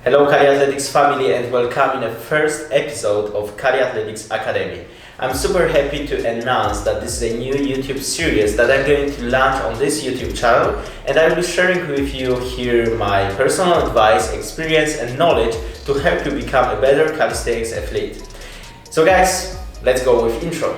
Hello Caliathletics family and welcome in the first episode of Caliathletics Academy. I'm super happy to announce that this is a new YouTube series that I'm going to launch on this YouTube channel, and I will be sharing with you here my personal advice, experience and knowledge to help you become a better calisthenics athlete. So guys, let's go with intro.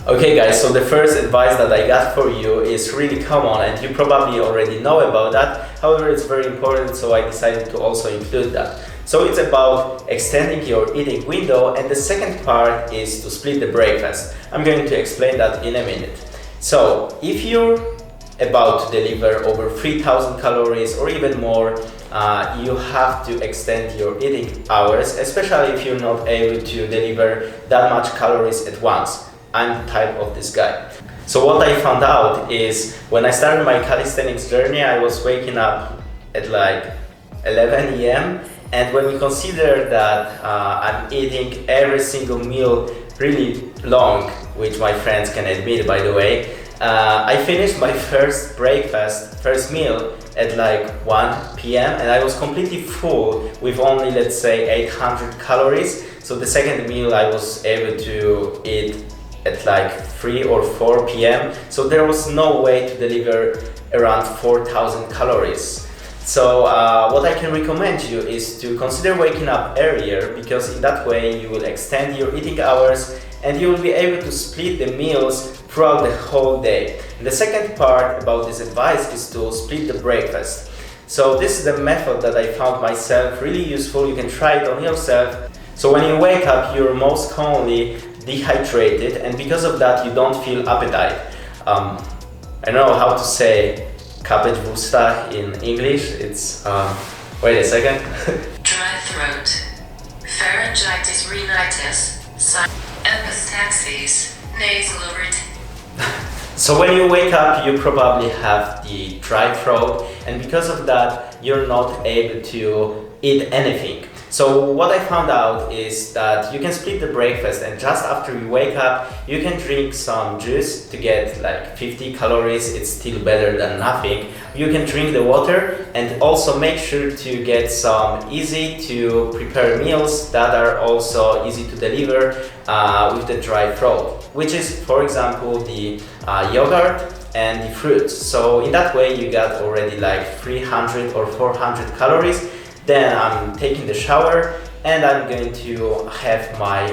Okay guys, so the first advice that I got for you is really common and you probably already know about that. However, it's very important, so I decided to also include that. So it's about extending your eating window, and the second part is to split the breakfast. I'm going to explain that in a minute. So if you're about to deliver over 3000 calories or even more, you have to extend your eating hours, especially if you're not able to deliver that much calories at once. I'm the type of this guy. So what I found out is when I started my calisthenics journey, I was waking up at like 11 AM, and when we consider that I'm eating every single meal really long, which my friends can admit by the way, I finished my first meal at like 1 PM and I was completely full with only, let's say, 800 calories. So the second meal I was able to eat at like 3 or 4 PM, so there was no way to deliver around 4000 calories. So what I can recommend you is to consider waking up earlier, because in that way you will extend your eating hours and you will be able to split the meals throughout the whole day. And the second part about this advice is to split the breakfast. So this is the method that I found myself really useful. You can try it on yourself. So when you wake up, you're most commonly dehydrated, and because of that you don't feel appetite. I don't know how to say kapeć v ustach in English. It's wait a second. Dry throat, pharyngitis, rhinitis, epistaxis, nasal irritation. So when you wake up, you probably have the dry throat, and because of that you're not able to eat anything. So what I found out is that you can split the breakfast, and just after you wake up you can drink some juice to get like 50 calories. It's still better than nothing. You can drink the water, and also make sure to get some easy to prepare meals that are also easy to deliver with the dry throat, which is, for example, the yogurt and the fruits. So in that way you got already like 300 or 400 calories. Then I'm taking the shower and I'm going to have my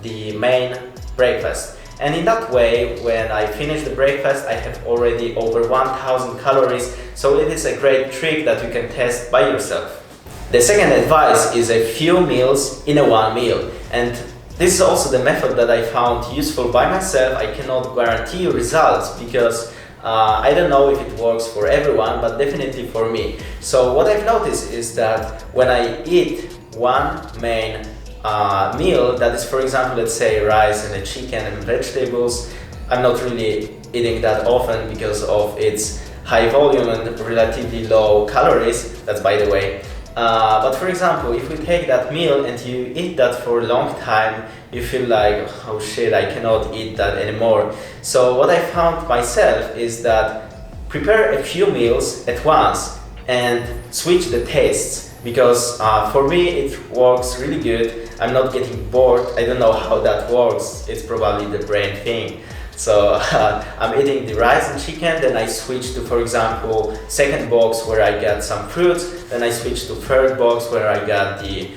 the main breakfast. And in that way, when I finish the breakfast, I have already over 1000 calories. So it is a great trick that you can test by yourself. The second advice is a few meals in a one meal. And this is also the method that I found useful by myself. I cannot guarantee results because I don't know if it works for everyone, but definitely for me. So what I've noticed is that when I eat one main meal, that is, for example, let's say rice and a chicken and vegetables, I'm not really eating that often because of its high volume and relatively low calories. That's by the way. But for example, if we take that meal and you eat that for a long time, you feel like, oh shit, I cannot eat that anymore. So what I found myself is that prepare a few meals at once and switch the tastes, because for me it works really good. I'm not getting bored. I don't know how that works. It's probably the brain thing. So I'm eating the rice and chicken, then I switch to, for example, second box where I got some fruits, then I switch to third box where I got the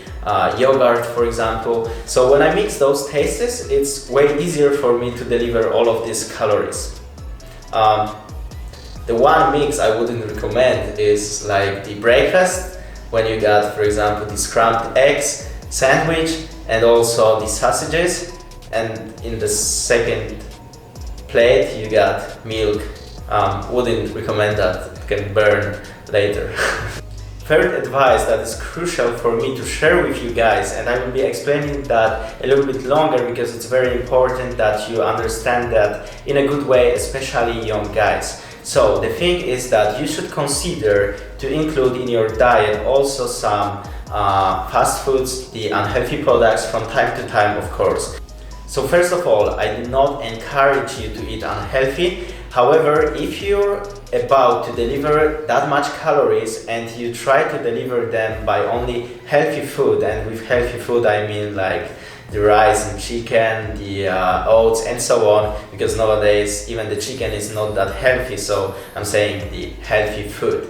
yogurt, for example. So when I mix those tastes, it's way easier for me to deliver all of these calories. The one mix I wouldn't recommend is like the breakfast, when you got, for example, the scrambled eggs, sandwich, and also the sausages, and in the second plate you got milk. Wouldn't recommend that. It can burn later. Third advice that is crucial for me to share with you guys, and I will be explaining that a little bit longer because it's very important that you understand that in a good way, especially young guys. So the thing is that you should consider to include in your diet also some fast foods, the unhealthy products from time to time, of course. So first of all, I do not encourage you to eat unhealthy. However, if you're about to deliver that much calories and you try to deliver them by only healthy food, and with healthy food I mean like the rice and chicken, the oats and so on, because nowadays even the chicken is not that healthy, so I'm saying the healthy food.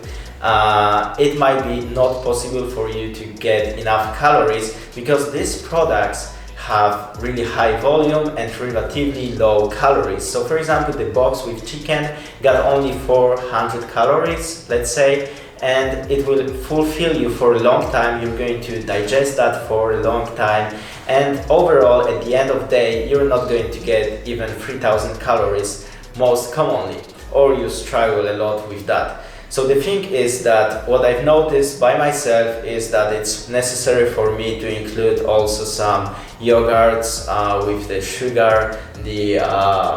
It might be not possible for you to get enough calories because these products have really high volume and relatively low calories. So for example, the box with chicken got only 400 calories, let's say, and it will fulfill you for a long time. You're going to digest that for a long time, and overall at the end of the day you're not going to get even 3000 calories most commonly, or you struggle a lot with that. So the thing is that what I've noticed by myself is that it's necessary for me to include also some yogurts with the sugar, the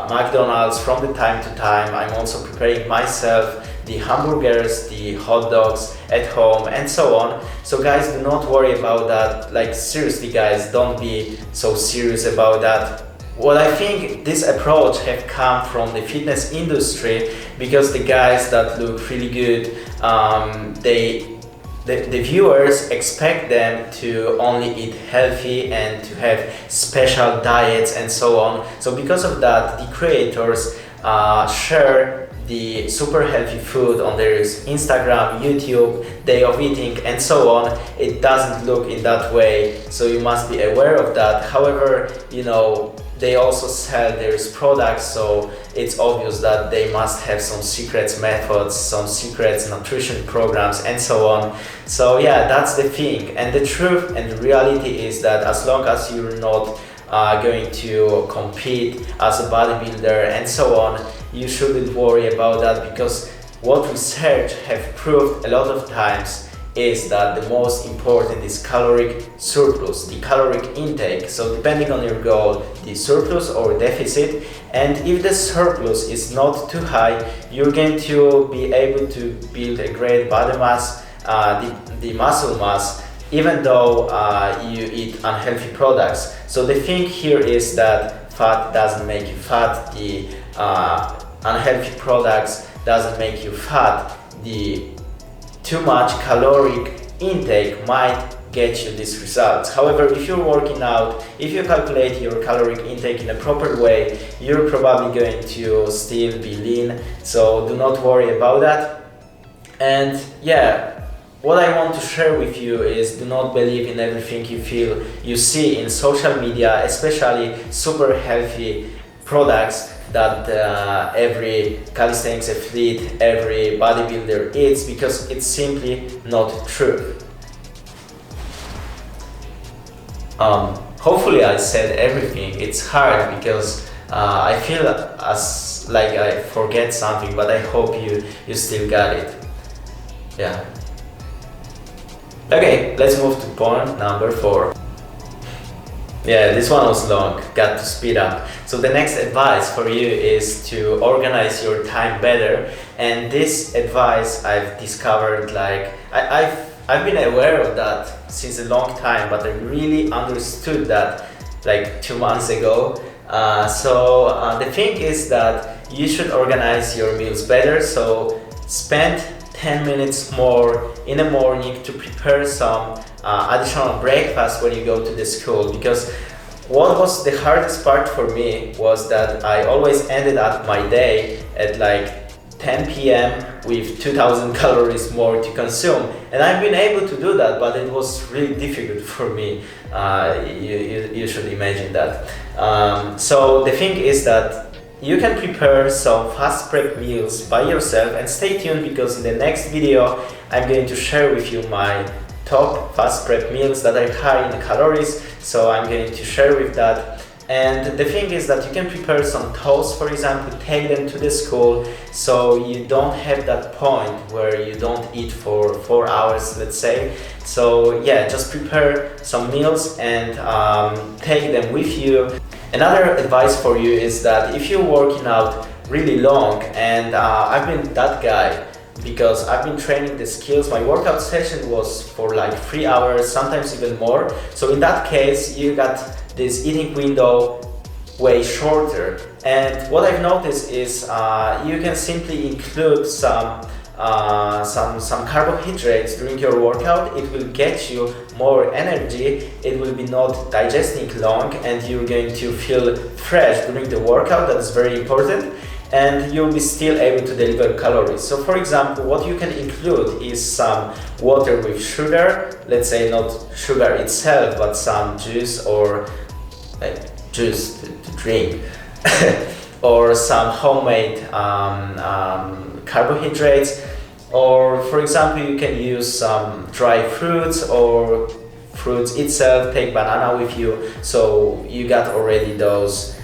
McDonald's from the time to time. I'm also preparing myself the hamburgers, the hot dogs at home and so on. So guys, do not worry about that. Like seriously guys, don't be so serious about that. What I think this approach have come from the fitness industry, because the guys that look really good, the viewers expect them to only eat healthy and to have special diets and so on. So because of that, the creators share the super healthy food on their Instagram, YouTube, day of eating and so on. It doesn't look in that way, so you must be aware of that. However, you know, they also sell their products, so it's obvious that they must have some secret methods, some secret nutrition programs and so on. So yeah, that's the thing. And the truth and the reality is that as long as you're not going to compete as a bodybuilder and so on, you shouldn't worry about that, because what research have proved a lot of times is that the most important is caloric surplus, the caloric intake. So depending on your goal, the surplus or deficit, and if the surplus is not too high, you're going to be able to build a great body mass, the muscle mass, even though you eat unhealthy products. So the thing here is that fat doesn't make you fat, the unhealthy products doesn't make you fat, the too much caloric intake might get you these results. However, if you're working out, if you calculate your caloric intake in a proper way, you're probably going to still be lean, so do not worry about that. And yeah, what I want to share with you is, do not believe in everything you see in social media, especially super healthy products that every calisthenics athlete, every bodybuilder eats, because it's simply not true. Hopefully I said everything. It's hard because I feel as like I forget something, but I hope you still got it. Yeah. Okay, let's move to point number 4. Yeah, this one was long, got to speed up. So the next advice for you is to organize your time better. And this advice I've discovered, like I've been aware of that since a long time, but I really understood that like 2 months ago. So the thing is that you should organize your meals better. So spend 10 minutes more in the morning to prepare some additional breakfast when you go to the school, because what was the hardest part for me was that I always ended up my day at like 10 p.m. with 2000 calories more to consume, and I've been able to do that, but it was really difficult for me. You should imagine that. So the thing is that you can prepare some fast prep meals by yourself, and stay tuned, because in the next video I'm going to share with you my top fast prep meals that are high in calories, so I'm going to share with that. And the thing is that you can prepare some toast, for example, take them to the school, so you don't have that point where you don't eat for 4 hours, let's say. So yeah, just prepare some meals and take them with you. Another advice for you is that if you're working out really long, and I've been that guy, because I've been training the skills. My workout session was for like 3 hours, sometimes even more. So in that case, you got this eating window way shorter. And what I've noticed is you can simply include some carbohydrates during your workout. It will get you more energy, it will be not digesting long, and you're going to feel fresh during the workout. That's very important, and you'll be still able to deliver calories. So for example, what you can include is some water with sugar, let's say not sugar itself, but some juice or juice to drink or some homemade carbohydrates, or for example you can use some dry fruits or fruits itself. Take banana with you, so you got already those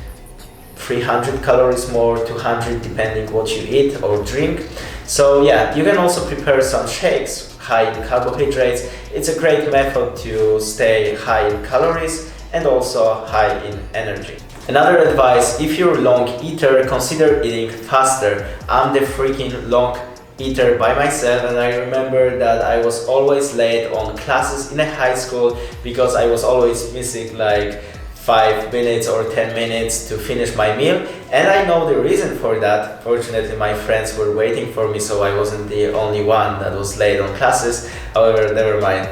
300 calories more, 200 depending what you eat or drink. So yeah, you can also prepare some shakes high in carbohydrates. It's a great method to stay high in calories and also high in energy. Another advice, if you're a long eater, consider eating faster. I'm the freaking long eater by myself, and I remember that I was always late on classes in a high school because I was always missing like 5 minutes or 10 minutes to finish my meal, and I know the reason for that. Fortunately, my friends were waiting for me, so I wasn't the only one that was late on classes. However, never mind.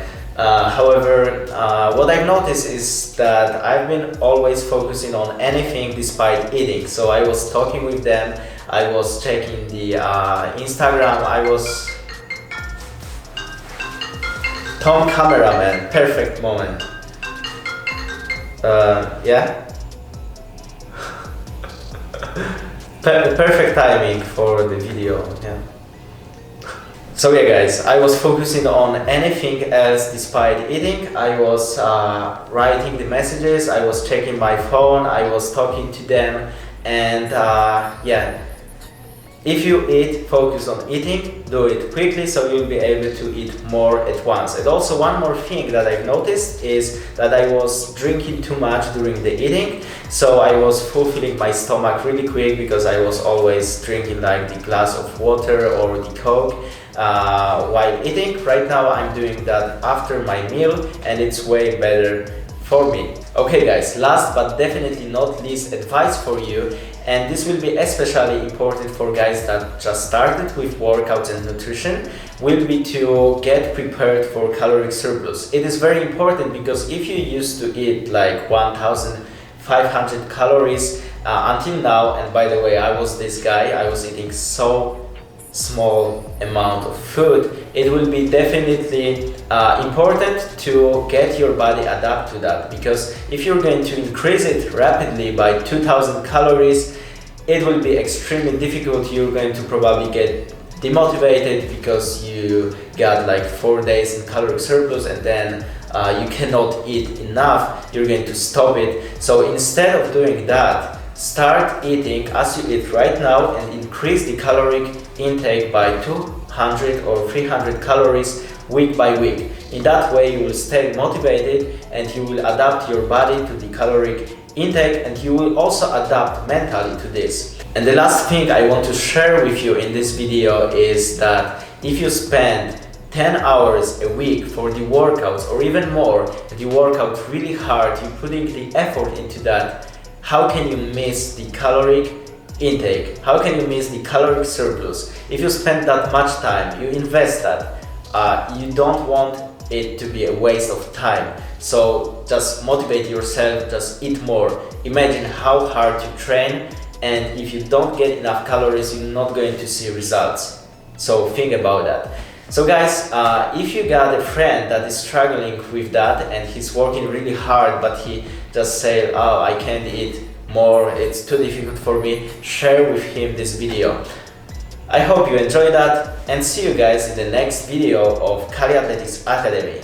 What I've noticed is that I've been always focusing on anything despite eating. So I was talking with them, I was checking the Instagram, I was Tom cameraman, perfect moment. Yeah. Perfect timing for the video. Yeah. So yeah guys, I was focusing on anything else despite eating. I was writing the messages, I was checking my phone, I was talking to them, and yeah. If you eat, focus on eating, do it quickly so you'll be able to eat more at once. And also one more thing that I've noticed is that I was drinking too much during the eating. So I was fulfilling my stomach really quick because I was always drinking like the glass of water or the Coke while eating. Right now I'm doing that after my meal, and it's way better for me. Okay guys, last but definitely not least advice for you, and this will be especially important for guys that just started with workouts and nutrition, will be to get prepared for caloric surplus. It is very important because if you used to eat like 1500 calories until now, and by the way, I was this guy, I was eating so small amount of food, it will be definitely important to get your body adapt to that, because if you're going to increase it rapidly by 2000 calories, it will be extremely difficult. You're going to probably get demotivated because you got like 4 days in caloric surplus, and then you cannot eat enough, you're going to stop it. So instead of doing that, start eating as you eat right now and increase the caloric intake by 200 or 300 calories week by week. In that way you will stay motivated and you will adapt your body to the caloric intake, and you will also adapt mentally to this. And the last thing I want to share with you in this video is that if you spend 10 hours a week for the workouts or even more, and you work out really hard, you're putting the effort into that, how can you miss the caloric intake? How can you miss the caloric surplus? If you spend that much time, you invest that, you don't want it to be a waste of time. So just motivate yourself, just eat more. Imagine how hard you train, and if you don't get enough calories, you're not going to see results. So think about that. So guys, if you got a friend that is struggling with that and he's working really hard, but he just said, oh, I can't eat more, it's too difficult for me, share with him this video. I hope you enjoyed that, and see you guys in the next video of Caliathletics Academy.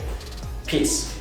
Peace.